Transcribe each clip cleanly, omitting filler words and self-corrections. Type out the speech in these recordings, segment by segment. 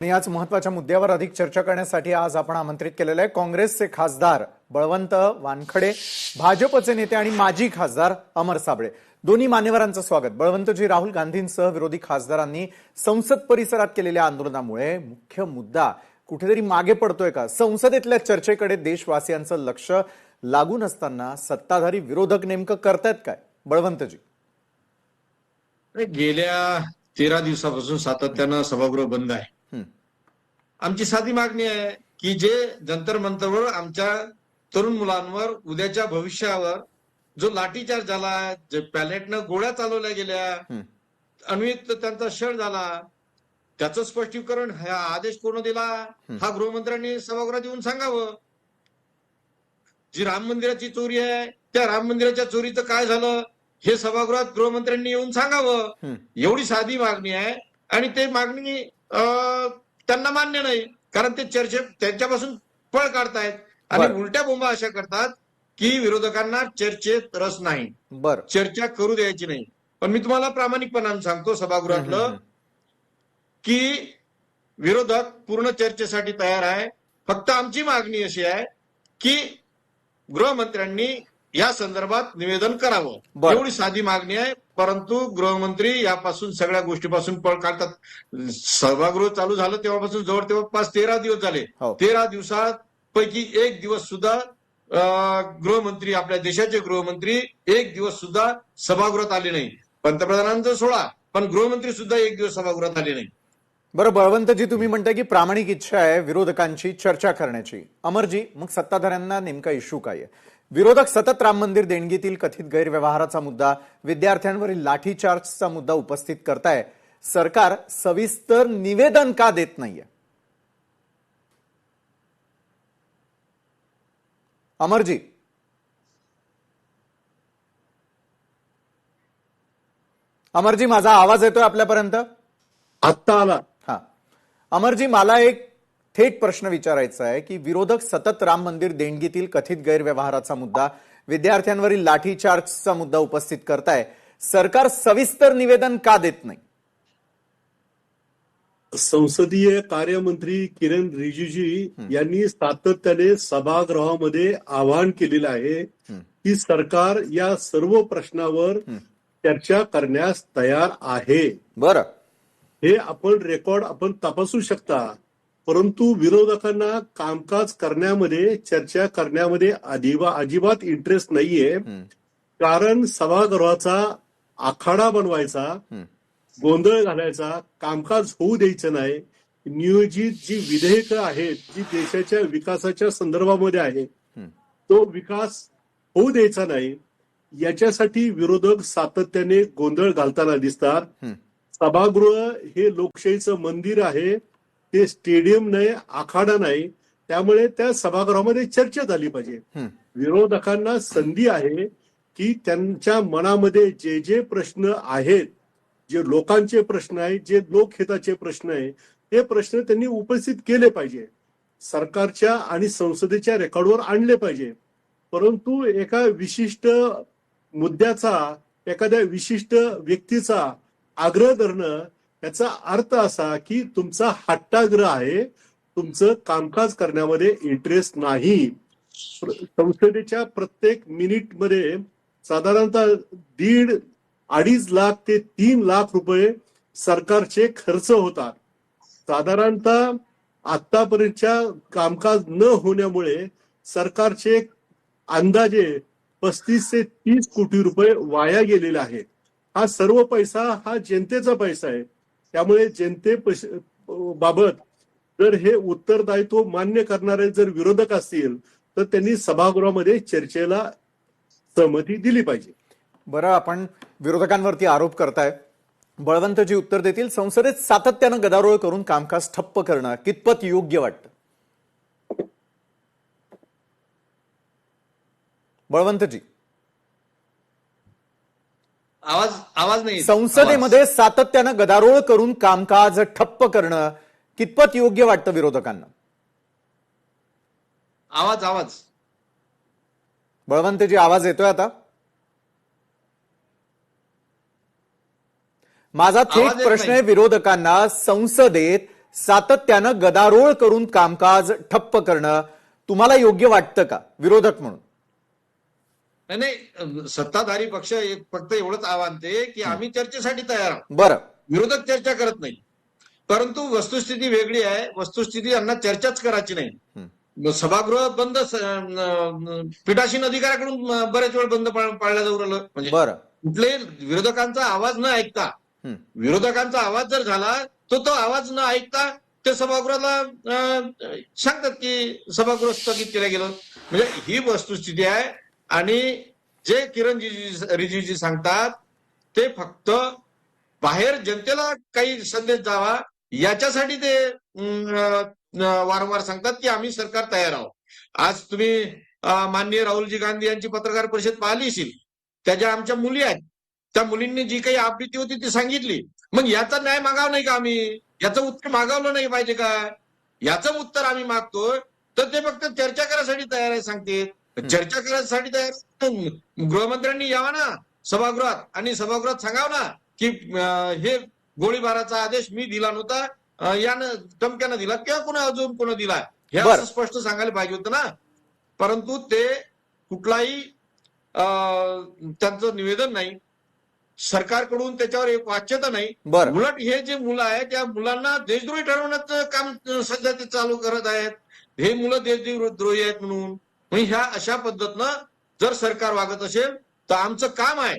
याच महत्त्वाच्या मुद्द्यावर अधिक चर्चा करण्यासाठी आज आपण आमंत्रित केलेले आहे काँग्रेसचे खासदार बळवंत वानखडे, भाजपचे नेते आणि माजी खासदार अमर साबळे. दोन्ही मान्यवरांचं स्वागत. बळवंतजी, राहुल गांधींसह विरोधी खासदारांनी संसद परिसरात केलेल्या आंदोलनामुळे मुख्य मुद्दा कुठेतरी मागे पडतोय का? संसदेतल्या चर्चेकडे देशवासियांचं लक्ष लागून असताना सत्ताधारी विरोधक नेमकं करतायत काय? बळवंतजी, गेल्या 13 दिवसापासून सातत्यानं सभागृह बंद आहे. आमची साधी मागणी आहे की जे जंतर मंतरवर आमच्या तरुण मुलांवर उद्याच्या भविष्यावर जो लाठीचार्ज झाला, जे पॅलेटनं गोळ्या चालवल्या गेल्या, अन्वित त्यांचा शर झाला, त्याचं स्पष्टीकरण हा आदेश कोण दिला हा गृहमंत्र्यांनी सभागृहात येऊन सांगावं. जी राम मंदिराची चोरी आहे त्या राम मंदिराच्या चोरीचं काय झालं हे सभागृहात गृहमंत्र्यांनी येऊन सांगावं. एवढी साधी मागणी आहे आणि ते मागणी त्यांना मान्य नाही, कारण ते त्यांच्यापासून पळ काढतायत आणि उलट्या बोंबा अशा करतात की विरोधकांना चर्चेत रस नाही, चर्चा करू द्यायची नाही. पण मी तुम्हाला प्रामाणिकपणाने सांगतो सभागृहातलं की विरोधक पूर्ण चर्चेसाठी तयार आहे. फक्त आमची मागणी अशी आहे की गृहमंत्र्यांनी या संदर्भात निवेदन करावं, एवढी साधी मागणी आहे. परंतु गृहमंत्री यापासून सगळ्या गोष्टीपासून पळ काढतात. सभागृह चालू झालं तेव्हापासून जवळपास 13 दिवस झाले. 13 दिवसात पैकी एक दिवस सुद्धा गृहमंत्री, आपल्या देशाचे गृहमंत्री एक दिवस सुद्धा सभागृहात आले नाही. पंतप्रधानांचं सोडा, पण गृहमंत्री सुद्धा एक दिवस सभागृहात आले नाही. बरं बळवंतजी, तुम्ही म्हणताय की प्रामाणिक इच्छा आहे विरोधकांची चर्चा करण्याची. अमरजी, मग सत्ताधाऱ्यांना नेमका इश्यू काय आहे? विरोधक सतत राम मंदिर देणगीतील कथित गैरव्यवहाराचा मुद्दा, विद्यार्थ्यांवरील लाठीचार्जचा मुद्दा उपस्थित करताय. सरकार सविस्तर निवेदन का देत नाहीये? अमरजी, अमरजी, माझा आवाज येतोय आपल्यापर्यंत? आत्ता आला. हा अमरजी, मला एक थेट प्रश्न विचारायचा आहे की विरोधक सतत राम मंदिर देणगीतील कथित गैरव्यवहाराचा मुद्दा, विद्यार्थ्यांवरील लाठीचार्जचा मुद्दा उपस्थित करताय. सरकार सविस्तर निवेदन का देत नाही? संसदीय कार्यमंत्री किरण रिजिजू यांनी सातत्याने सभागृहामध्ये आवाहन केलेलं आहे की सरकार या सर्व प्रश्नावर चर्चा करण्यास तयार आहे. बरं, हे आपण तपासू शकता. परंतु विरोधकांना कामकाज करण्यामध्ये, चर्चा करण्यामध्ये अजिबात इंटरेस्ट नाहीये. कारण सभागृहाचा आखाडा बनवायचा, गोंधळ घालायचा, कामकाज होऊ द्यायचं नाही. नियोजित जी विधेयकं आहेत, जी देशाच्या विकासाच्या संदर्भामध्ये आहे, तो विकास होऊ द्यायचा नाही. याच्यासाठी विरोधक सातत्याने गोंधळ घालताना दिसतात. सभागृह हे लोकशाहीचं मंदिर आहे, ते स्टेडियम नाही, आखाडा नाही. त्यामुळे त्या सभागृहामध्ये चर्चा झाली पाहिजे. विरोधकांना संधी आहे की त्यांच्या मनामध्ये जे जे प्रश्न आहेत, जे लोकांचे प्रश्न आहेत, जे लोकहिताचे प्रश्न आहेत, ते प्रश्न त्यांनी उपस्थित केले पाहिजे, सरकारच्या आणि संसदेच्या रेकॉर्डवर आणले पाहिजे. परंतु एका विशिष्ट मुद्द्याचा, एखाद्या विशिष्ट व्यक्तीचा आग्रह धरणं, याचा अर्थ असा की तुमचा हट्टाग्रह आहे, तुमचं कामकाज करण्यामध्ये इंटरेस्ट नाही. संसदेच्या प्रत्येक मिनिटमध्ये साधारणतः 1.5-2.5 लाख ते 3 लाख रुपये सरकारचे खर्च होतात. साधारणतः आतापर्यंतच्या कामकाज न होण्यामुळे सरकारचे अंदाजे 35 ते 30 कोटी रुपये वाया गेलेले आहेत. हा सर्व पैसा हा जनतेचा पैसा आहे. त्यामुळे जनतेबाबत जर हे उत्तरदायित्व मान्य करणारे जर विरोधक असतील तर त्यांनी सभागृहामध्ये चर्चेला सहमती दिली पाहिजे. बरं, आपण विरोधकांवरती आरोप करताय, बळवंतजी उत्तर देतील. संसदेत सातत्यानं गदारोळ करून कामकाज ठप्प करणं कितपत योग्य वाटतं? बळवंतजी, आवाज नाही. संसदेमध्ये सातत्यानं गदारोळ करून कामकाज ठप्प करणं कितपत योग्य वाटतं विरोधकांना? आवाज बळवंतजी, आवाज येतोय आता? माझा थेट प्रश्न आहे विरोधकांना, संसदेत सातत्यानं गदारोळ करून कामकाज ठप्प करणं तुम्हाला योग्य वाटतं का विरोधक म्हणून? नाही, सत्ताधारी पक्ष फक्त एवढंच आव्हान ते की आम्ही चर्चेसाठी तयार आहोत. बरं, विरोधक चर्चा करत नाही, परंतु वस्तुस्थिती वेगळी आहे. वस्तुस्थिती यांना चर्चाच करायची नाही. सभागृह बंद पीठासीन अधिकाऱ्याकडून बरेच वेळ बंद पाळल्या जाऊ राहिलं. म्हणजे बरं. कुठले विरोधकांचा आवाज न ऐकता, विरोधकांचा आवाज जर झाला तो आवाज न ऐकता ते सभागृहाला सांगतात की सभागृह स्थगित केलं गेलं. म्हणजे ही वस्तुस्थिती आहे. आणि जे किरण रिजिजू सांगतात ते फक्त बाहेर जनतेला काही संदेश जावा याच्यासाठी ते वारंवार सांगतात की आम्ही सरकार तयार आहोत. आज तुम्ही माननीय राहुलजी गांधी यांची पत्रकार परिषद पाहिली असेल. त्याच्या आमच्या मुली आहेत, त्या मुलींनी जी काही आवृत्ती होती ती सांगितली. मग याचा न्याय मागावं नाही का आम्ही? याचं उत्तर मागावलं नाही पाहिजे का? याचं उत्तर आम्ही मागतोय. तर ते फक्त चर्चा करायसाठी तयार आहे सांगते. चर्चा करायसाठी तयार गृहमंत्र्यांनी यावा ना सभागृहात आणि सभागृहात सांगावं ना की हे गोळीबाराचा आदेश मी दिला नव्हता, यानं धमक्यानं दिला किंवा कोणा अजून कोण दिला हे असं स्पष्ट सांगायला पाहिजे होतं ना. परंतु ते कुठलाही त्यांचं निवेदन नाही, सरकारकडून त्याच्यावर एक वाच्यता नाही. उलट हे जे मुलं आहेत त्या मुलांना देशद्रोही ठरवण्याचं काम सध्या ते चालू करत आहेत. हे मुलं देशद्रोही आहेत म्हणून. ह्या अशा पद्धतीनं जर सरकार वागत असेल तर आमचं काम आहे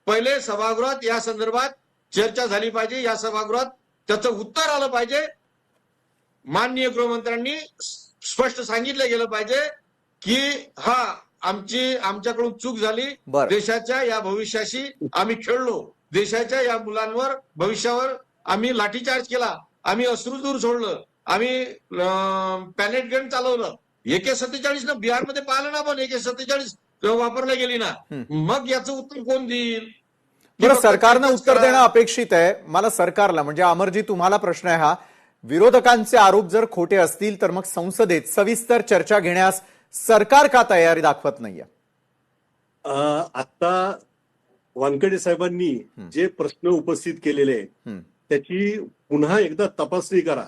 पहिले सभागृहात या संदर्भात चर्चा झाली पाहिजे. या सभागृहात त्याचं उत्तर आलं पाहिजे. माननीय गृहमंत्र्यांनी स्पष्ट सांगितलं गेलं पाहिजे की आमच्याकडून चूक झाली. देशाच्या या भविष्याशी आम्ही खेळलो. देशाच्या या मुलांवर भविष्यावर आम्ही लाठीचार्ज केला. आम्ही अश्रूधूर सोडलं. आम्ही पॅलेट गन चालवलं. AK-47 न बिहारमध्ये पाहिलं ना, पण AK-47 वापरल्या गेली ना. मग याचं उत्तर कोण देईल? बरं, सरकारनं उत्तर देणं अपेक्षित आहे. मला सरकारला म्हणजे अमरजी तुम्हाला प्रश्न आहे हा, विरोधकांचे आरोप जर खोटे असतील तर मग संसदेत सविस्तर चर्चा घेण्यास सरकार का तयारी दाखवत नाहीये? आता वानखेडे साहेबांनी जे प्रश्न उपस्थित केलेले आहेत त्याची पुन्हा एकदा तपासणी करा.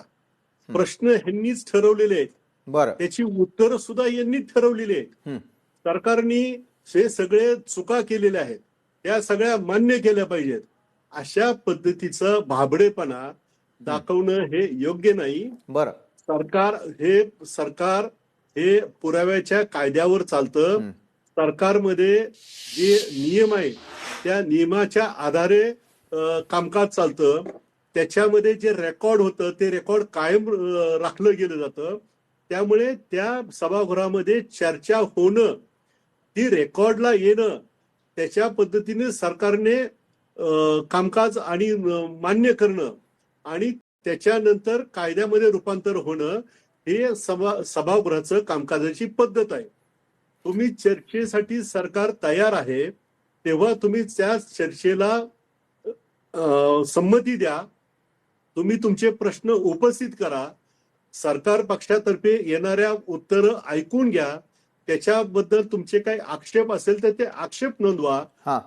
प्रश्न ह्यांनीच ठरवलेले आहेत. बरं, त्याची उत्तरं सुद्धा यांनीच ठरवलेली आहेत. सरकारने हे सगळे चुका केलेल्या आहेत त्या सगळ्या मान्य केल्या पाहिजेत. अशा पद्धतीचं भाबडेपणा दाखवणं हे योग्य नाही. बरं, सरकार हे पुराव्याच्या कायद्यावर चालतं. सरकारमध्ये जे नियम आहे त्या नियमाच्या आधारे कामकाज चालतं. त्याच्यामध्ये जे रेकॉर्ड होतं ते रेकॉर्ड कायम राखलं गेलं जातं. त्यामुळे त्या सभागृहामध्ये चर्चा होणं, ती रेकॉर्डला येणं, त्याच्या पद्धतीने सरकारने कामकाज आणि मान्य करणं आणि त्याच्यानंतर कायद्यामध्ये रूपांतर होणं हे सभागृहाचं कामकाजाची पद्धत आहे. तुम्ही चर्चेसाठी सरकार तयार आहे तेव्हा तुम्ही त्या चर्चेला संमती द्या. तुम्ही तुमचे प्रश्न उपस्थित करा. सरकार पक्षातर्फे येणाऱ्या उत्तरं ऐकून घ्या. त्याच्याबद्दल तुमचे काही आक्षेप असेल तर ते आक्षेप नोंदवा.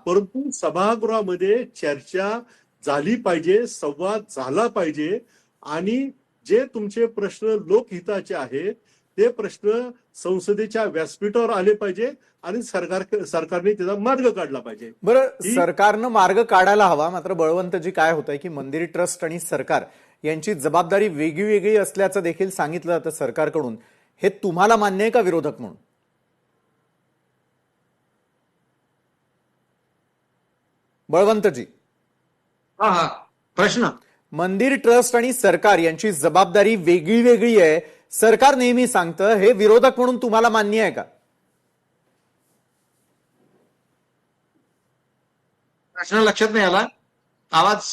परंतु सभागृहामध्ये चर्चा झाली पाहिजे, संवाद झाला पाहिजे आणि जे तुमचे प्रश्न लोकहिताचे आहेत ते प्रश्न संसदेच्या व्यासपीठावर आले पाहिजे आणि सरकारने त्याचा मार्ग काढला पाहिजे. बरं, सरकारनं मार्ग काढायला हवा. मात्र बळवंतजी काय होतंय की मंदिर ट्रस्ट आणि सरकार यांची जबाबदारी वेगळी असल्याचं देखील सांगितलं जातं सरकारकडून. हे तुम्हाला मान्य आहे का विरोधक म्हणून? बळवंतजी, प्रश्न, मंदिर ट्रस्ट आणि सरकार यांची जबाबदारी वेगळी आहे सरकार नेहमी सांगतं, हे विरोधक म्हणून तुम्हाला मान्य आहे का? प्रश्न लक्षात नाही आला. आवाज.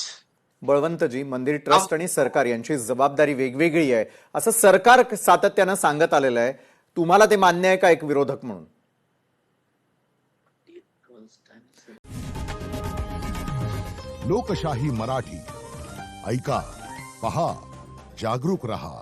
बळवंतजी, मंदिर ट्रस्ट आणि सरकार यांची जबाबदारी वेगळी आहे असं सरकार सातत्यानं सांगत आलेलं आहे. तुम्हाला ते मान्य आहे का एक विरोधक म्हणून? लोकशाही मराठी ऐका, पहा, जागरूक रहा.